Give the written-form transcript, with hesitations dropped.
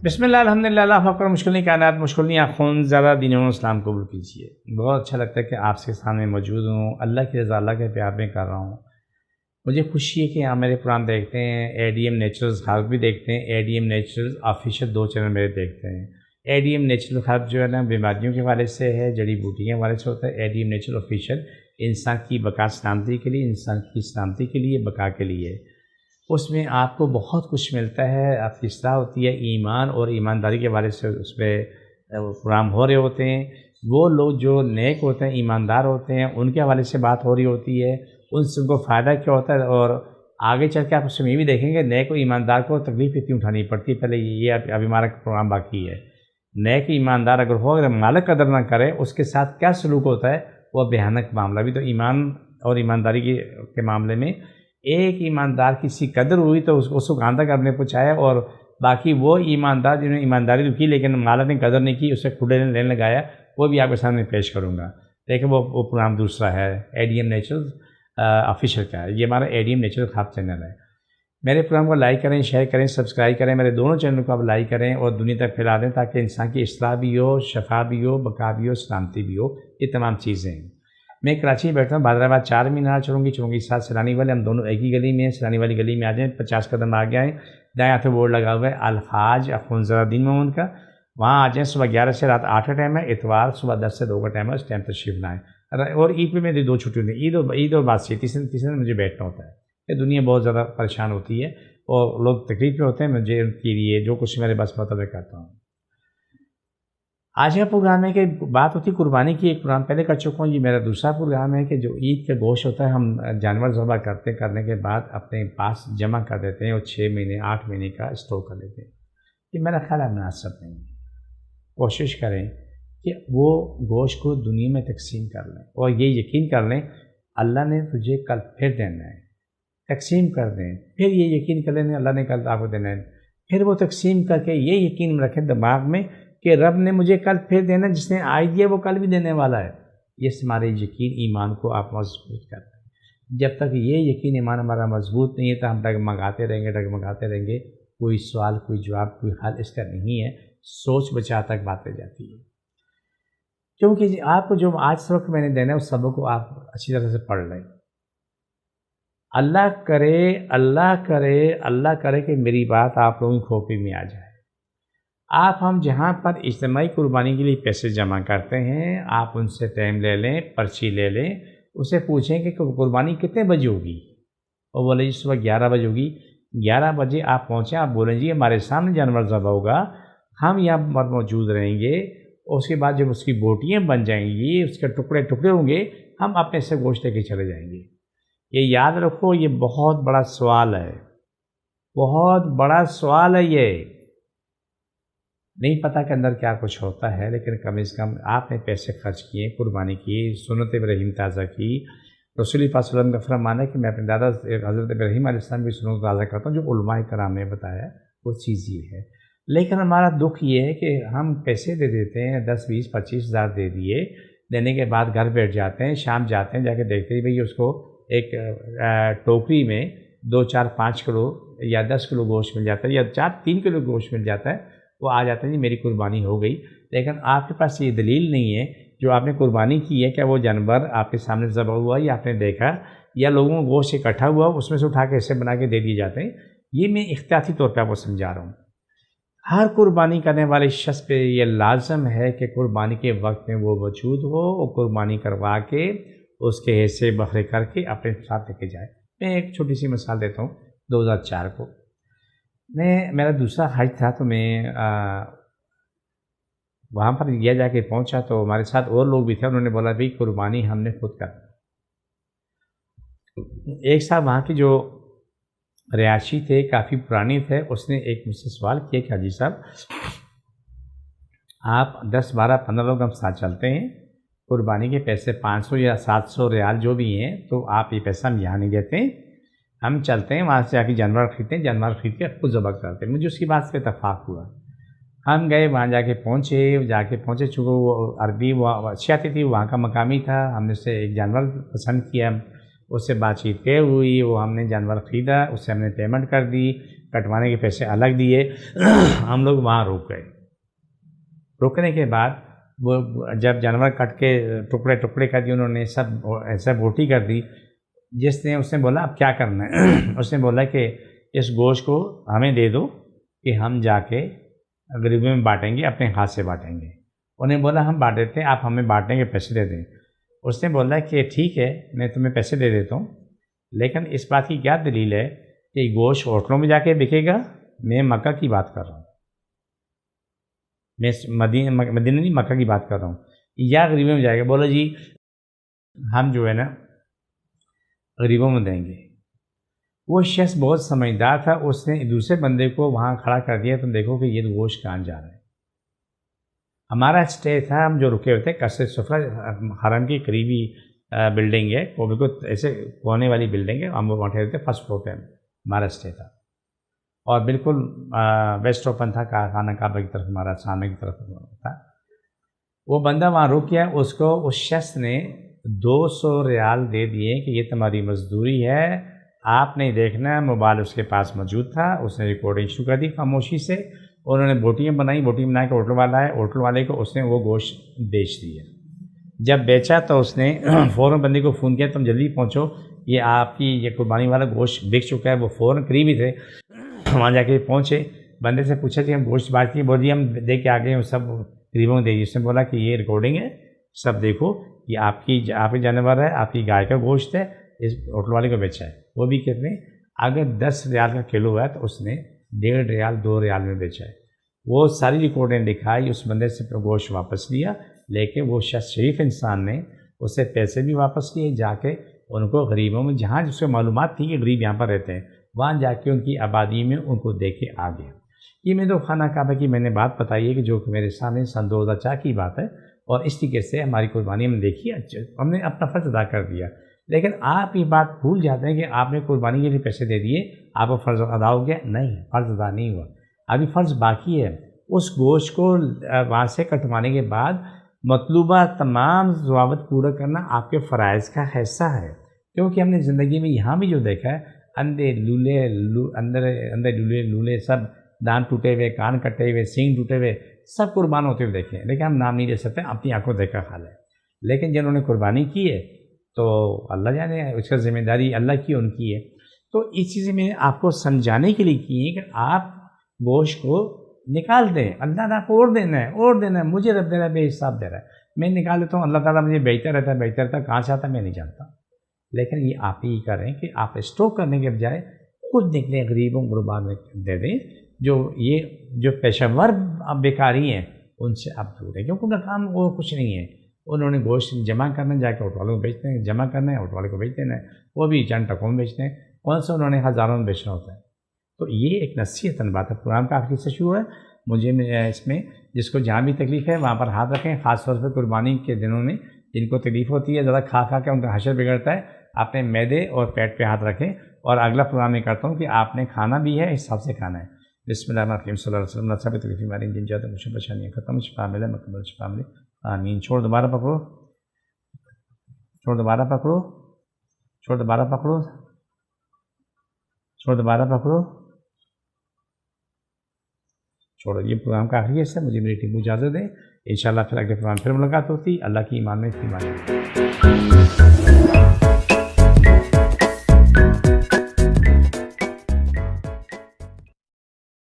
بسم اللہ الحمدللہ اللہ اکبر مشکل کائنات مشکل آخون زیادہ دینوں اسلام قبول کیجیے۔ بہت اچھا لگتا ہے کہ آپ کے سامنے موجود ہوں، اللہ کی رضا اللہ کے پیار میں کر رہا ہوں۔ مجھے خوشی ہے کہ آپ میرے پروگرام دیکھتے ہیں، A D M naturals herb بھی دیکھتے ہیں، A D M naturals official 2 channel میرے دیکھتے ہیں۔ A D M natural herb جو ہے نا بیماریوں کے حوالے سے ہے، جڑی بوٹی کے حوالے سے ہوتا ہے۔ A D M natural official انسان کی بقا سلامتی کے لیے، انسان کی سلامتی کے لیے، بقا کے لیے۔ اس میں آپ کو بہت کچھ ملتا ہے، آپ کی اصلاح ہوتی ہے، ایمان اور ایمانداری کے حوالے سے اس پہ پروگرام ہو رہے ہوتے ہیں۔ وہ لوگ جو نیک ہوتے ہیں، ایماندار ہوتے ہیں، ان کے حوالے سے بات ہو رہی ہوتی ہے، ان سے کو فائدہ کیا ہوتا ہے، اور آگے چل کے آپ اس میں یہ بھی دیکھیں گے نیک و ایماندار کو تکلیف اتنی اٹھانی پڑتی ہے۔ پہلے یہ ابھی ہمارا پروگرام باقی ہے۔ نیک ایماندار اگر ہو، اگر مالک قدر نہ کرے، اس کے ساتھ کیا سلوک ہوتا ہے، وہ بھیانک معاملہ بھی۔ تو ایمان اور ایمانداری کے معاملے میں ایک ایماندار کسی قدر ہوئی تو اس کو کہاں تک اپنے پہنچایا، اور باقی وہ ایماندار جنہوں نے ایمانداری رکھی لیکن مالک نے قدر نہیں کی، اسے کھڑے لینے لگایا، وہ بھی آپ کے سامنے پیش کروں گا۔ لیکن وہ پروگرام دوسرا ہے، A D M natural official کا ہے۔ یہ ہمارا A D M natural hub channel ہے۔ میرے پروگرام کو لائک کریں، شیئر کریں، سبسکرائب کریں، میرے دونوں چینل کو آپ لائک کریں اور دنیا تک پھیلا دیں تاکہ انسان کی اصلاح بھی ہو، شفا بھی ہو، بقا بھی ہو، سلامتی بھی ہو۔ یہ تمام چیزیں ہیں۔ میں کراچی میں بیٹھا ہوں، بہادرآباد 4 مینار چلوں گی ساتھ سیلانی والے، ہم دونوں ایک ہی گلی میں ہیں۔ سیلانی والی گلی میں آ جائیں، 50 قدم آگے آئیں، دائیں ہاتھ بورڈ لگا ہوا ہے الحاج اخونزادہ دین محمد کا، وہاں آ جائیں۔ صبح 11 سے رات 8 کا ٹائم ہے، اتوار صبح 10 سے 2 کا ٹائم ہے، اس ٹائم تشریف لائیں۔ اور عید پہ میری 2 چھٹی ہوتی ہیں، عید اور بادشاہی، تیسرے دن مجھے بیٹھنا ہوتا ہے۔ یہ دنیا بہت زیادہ پریشان ہوتی ہے اور لوگ تکلیف میں ہوتے ہیں، مجھے ان کے لیے جو کچھ میرے بس مطلب کرتا ہوں۔ آج کا پروگرام ہے کہ بات ہوتی قربانی کی، ایک پروگرام پہلے کر چکا ہوں، یہ میرا دوسرا پروگرام ہے کہ جو عید کا گوشت ہوتا ہے ہم جانور ذبح کرنے کے بعد اپنے پاس جمع کر دیتے ہیں اور 6 مہینے 8 مہینے کا اسٹور کر لیتے ہیں۔ یہ میرا خیال ہے مناسب نہیں ہے۔ کوشش کریں کہ وہ گوشت کو دنیا میں تقسیم کر لیں اور یہ یقین کر لیں اللہ نے تجھے کل پھر دینا ہے، تقسیم کر دیں۔ پھر یہ یقین کر لیں اللہ نے کل آپ کو دینا ہے، پھر وہ تقسیم کر کے یہ یقین رکھیں دماغ میں کہ رب نے مجھے کل پھر دینا، جس نے آج دیا وہ کل بھی دینے والا ہے۔ یہ ہمارے یقین ایمان کو آپ مضبوط کرتے ہیں۔ جب تک یہ یقین ایمان ہمارا مضبوط نہیں ہے تو ہم ڈگمگاتے رہیں گے، کوئی سوال کوئی جواب کوئی حل اس کا نہیں ہے، سوچ بچا تک باتیں جاتی ہے۔ کیونکہ آپ کو جو آج سبق میں نے دینا ہے اس سبق کو آپ اچھی طرح سے پڑھ لیں۔ اللہ کرے کہ میری بات آپ لوگوں کی کھوپڑی میں آ جائے۔ ہم جہاں پر اجتماعی قربانی کے لیے پیسے جمع کرتے ہیں، آپ ان سے ٹائم لے لیں، پرچی لے لیں، اسے پوچھیں کہ قربانی کتنے بجے ہوگی، اور بولے جی صبح 11 بجے ہوگی۔ 11 بجے آپ پہنچیں، آپ بولیں جی ہمارے سامنے جانور ذبح ہوگا، ہم یہاں پر موجود رہیں گے، اور اس کے بعد جب اس کی بوٹیاں بن جائیں گی، اس کے ٹکڑے ہوں گے، ہم اپنے سے گوشت لے کے چلے جائیں گے۔ یہ یاد رکھو، یہ بہت بڑا سوال ہے، بہت بڑا سوال ہے۔ یہ نہیں پتہ کہ اندر کیا کچھ ہوتا ہے، لیکن کم از کم آپ نے پیسے خرچ کیے، قربانی کی، سنت ابراہیم تازہ کی۔ رسول پاک صلی اللہ علیہ وسلم کا فرمان ہے کہ میں اپنے دادا حضرت ابراہیم علیہ السلام کی سنت تازہ کرتا ہوں، جو علماء کرام نے بتایا وہ چیز یہ ہے۔ لیکن ہمارا دکھ یہ ہے کہ ہم پیسے دے دیتے ہیں، 10 20 25 ہزار دے دیے، دینے کے بعد گھر بیٹھ جاتے ہیں، شام جاتے ہیں، جا کے دیکھتے ہیں بھئی اس کو ایک ٹوکری میں 2 4 5 کلو یا 10 کلو گوشت مل جاتا ہے، یا 3 کلو گوشت مل جاتا ہے، وہ آ جاتے ہیں جی میری قربانی ہو گئی۔ لیکن آپ کے پاس یہ دلیل نہیں ہے جو آپ نے قربانی کی ہے کہ وہ جانور آپ کے سامنے ذبح ہوا یا آپ نے دیکھا، یا لوگوں کو گوشت اکٹھا ہوا اس میں سے اٹھا کے حصے بنا کے دے دیے جاتے ہیں۔ یہ میں احتیاطی طور پہ آپ کو سمجھا رہا ہوں۔ ہر قربانی کرنے والے شخص پہ یہ لازم ہے کہ قربانی کے وقت میں وہ موجود ہو اور قربانی کروا کے اس کے حصے بکھرے کر کے اپنے ساتھ لے کے جائے۔ میں ایک چھوٹی سی مثال دیتا ہوں۔ 2004 کو میرا دوسرا حج تھا، تو میں وہاں پر گیا، جا کے پہنچا تو ہمارے ساتھ اور لوگ بھی تھے، انہوں نے بولا بھائی قربانی ہم نے خود کر۔ ایک صاحب وہاں کے جو رہائشی تھے، کافی پرانے تھے، اس نے ایک مجھ سے سوال کیا کہ حاجی صاحب آپ 10 12 15 لوگ ہم ساتھ چلتے ہیں، قربانی کے پیسے 500 یا 700 ریال جو بھی ہیں، تو آپ یہ پیسہ ہم یہاں نہیں دیتے، ہم چلتے ہیں وہاں سے جا کے جانور خریدتے ہیں، جانور خرید کے خود ذبح کرتے ہیں۔ مجھے اس کی بات سے اتفاق ہوا، ہم گئے وہاں، جا کے پہنچے، چونکہ وہ عربی وہ اچھی آتی تھی، وہاں کا مقامی تھا، ہم نے اسے ایک جانور پسند کیا، اس سے بات چیت طے ہوئی، وہ ہم نے جانور خریدا، اس سے ہم نے پیمنٹ کر دی، کٹوانے کے پیسے الگ دیے۔ ہم لوگ وہاں رک گئے۔ رکنے کے بعد وہ جب جانور کٹ کے ٹکڑے ٹکڑے کر دیے انہوں نے، سب ایسا بوٹی کر دی، اس نے بولا اب کیا کرنا ہے؟ اس نے بولا کہ اس گوشت کو ہمیں دے دو کہ ہم جا کے غریبوں میں بانٹیں گے، اپنے ہاتھ سے بانٹیں گے۔ انہیں بولا ہم بانٹ دیتے ہیں، آپ ہمیں بانٹنے کے پیسے دے دیں۔ اس نے بولا کہ ٹھیک ہے میں تمہیں پیسے دے دیتا ہوں، لیکن اس بات کی کیا دلیل ہے کہ گوشت ہوٹلوں میں جا کے بکے گا؟ میں مکہ کی بات کر رہا ہوں، میں مدینہ نہیں مکہ کی بات کر رہا ہوں، یا غریبوں میں جائے گا؟ بولا جی ہم جو ہے نا غریبوں میں دیں گے۔ وہ شخص بہت سمجھدار تھا، اس نے دوسرے بندے کو وہاں کھڑا کر دیا، تم دیکھو کہ یہ گوشت کہاں جا رہا ہے۔ ہمارا اسٹے تھا، ہم جو رکے ہوئے تھے قصر صفرہ حرم کی قریبی بلڈنگ ہے، وہ بالکل ایسے کونے والی بلڈنگ ہے، ہم وہ بیٹھے تھے فرسٹ فلور پہ ہمارا اسٹے تھا، اور بالکل ویسٹ اوپن تھا، خانہ کعبہ کی طرف ہمارا سامنے کی طرف تھا۔ وہ بندہ وہاں رک گیا، اس کو اس شخص نے 200 ریال دے دیے کہ یہ تمہاری مزدوری ہے، آپ نے دیکھنا۔ موبائل اس کے پاس موجود تھا، اس نے ریکارڈنگ شروع کر دی خاموشی سے۔ انہوں نے بوٹیاں بنائی، بوٹی بنا کے ہوٹل والا ہے، ہوٹل والے کو اس نے وہ گوشت بیچ دیا۔ جب بیچا تو اس نے فوراً بندے کو فون کیا، تم جلدی پہنچو، یہ آپ کی یہ قربانی والا گوشت بک چکا ہے۔ وہ فوراً قریب ہی تھے، وہاں جا کے پہنچے، بندے سے پوچھا کہ ہم گوشت بانٹتے ہیں؟ بولی ہم دے کے آگے سب قریبوں دے دی۔ اس نے بولا کہ یہ ریکارڈنگ ہے، سب دیکھو، یہ آپ کی جانور ہے، آپ کی گائے کا گوشت ہے، اس ہوٹل والے کو بیچا ہے۔ وہ بھی کتنے؟ اگر 10 ریال کا کلو ہے تو اس نے 1.5 ریال 2 ریال میں بیچا ہے۔ وہ ساری ریکارڈنگ دکھائی، اس بندے سے گوشت واپس لیا، لیکن وہ شخص شریف انسان نے اسے پیسے بھی واپس لیے، جا کے ان کو غریبوں میں، جہاں جس کو معلومات تھی کہ غریب یہاں پر رہتے ہیں، وہاں جا کے ان کی آبادی میں ان کو دے کے آ گیا۔ یہ میں تو خانہ کعبہ کی میں نے بات بتائی ہے کہ جو کہ میرے سامنے سن 2004 کی بات ہے، اور اس طریقے سے ہماری قربانی ہم نے دیکھی، ہم نے اپنا فرض ادا کر دیا۔ لیکن آپ یہ بات بھول جاتے ہیں کہ آپ نے قربانی کے لیے پیسے دے دیے، آپ کا فرض ادا ہو گیا؟ نہیں، فرض ادا نہیں ہوا، ابھی فرض باقی ہے۔ اس گوشت کو وہاں سے کٹوانے کے بعد مطلوبہ تمام ضوابط پورا کرنا آپ کے فرائض کا حصہ ہے، کیونکہ ہم نے زندگی میں یہاں بھی جو دیکھا ہے، اندھے لولے اندھے لولے سب، دان ٹوٹے ہوئے، کان کٹے ہوئے، سینگ ٹوٹے ہوئے، سب قربان ہوتے ہوئے دیکھے ہیں، لیکن ہم نام نہیں لے سکتے، اپنی آنکھوں دیکھا حال ہے۔ لیکن جنہوں نے قربانی کی ہے تو اللہ جانے اس کا ذمہ داری اللہ کی، ان کی ہے۔ تو اس چیزیں میں نے آپ کو سمجھانے کے لیے کی ہے کہ آپ گوشت کو نکال دیں، اللہ تعالیٰ کو اور دینا ہے، اور دینا ہے، مجھے رب دے رہا ہے، بے حساب دے رہا ہے، میں نکال دیتا ہوں، اللہ تعالیٰ مجھے بیچتا رہتا ہے، کہاں سے آتا ہے میں نہیں جانتا۔ لیکن یہ آپ ہی کریں کہ آپ اسٹور کرنے کے بجائے خود نکلیں، غریبوں غربا میں دے دیں، جو پیشہ ور بیکاری ہیں ان سے آپ دور ہیں، کیونکہ ان کا کام وہ کچھ نہیں ہے، انہوں نے گوشت جمع کرنا ہے، جا کے ہوٹل والوں کو بیچتے ہیں، جمع کرنا ہے ہوٹل والے کو بیچ دینا ہے، وہ بھی چند ٹکوں میں بیچتے ہیں، کون سا انہوں نے ہزاروں میں بیچنا ہوتا ہے۔ تو یہ ایک نصیحت بات ہے، قرآن کا آخری سے شروع ہے، مجھے اس میں جس کو جہاں بھی تکلیف ہے وہاں پر ہاتھ رکھیں، خاص طور پہ قربانی کے دنوں میں جن کو تکلیف ہوتی ہے، زیادہ کھا کے ان کا حشر بگڑتا ہے، اپنے معدے اور پیٹ پہ ہاتھ رکھیں۔ اور اگلا پروگرام میں کرتا ہوں کہ آپ نے کھانا بھی ہے، اس حساب سے کھانا ہے۔ بسم اللہ الرحمن الرحیم، صلی اللہ علیہ وسلم، سب تکلیفیں ماری جن جاتے مجھے پریشانیاں ختم، شفا ملے، مکمل شفا ملے، آمین۔ چھوڑ دوبارہ پکڑو، چھوڑ دوبارہ پکڑو، چھوڑ دوبارہ پکڑو، چھوڑ دوبارہ پکڑو، چھوڑو۔ یہ پروگرام کا آخری حصہ ہے، مجھے میری ٹیم کو اجازت دیں، انشاءاللہ پھر اگلے پروگرام پھر ملاقات ہوتی، اللہ کی ایمان میں ایمان۔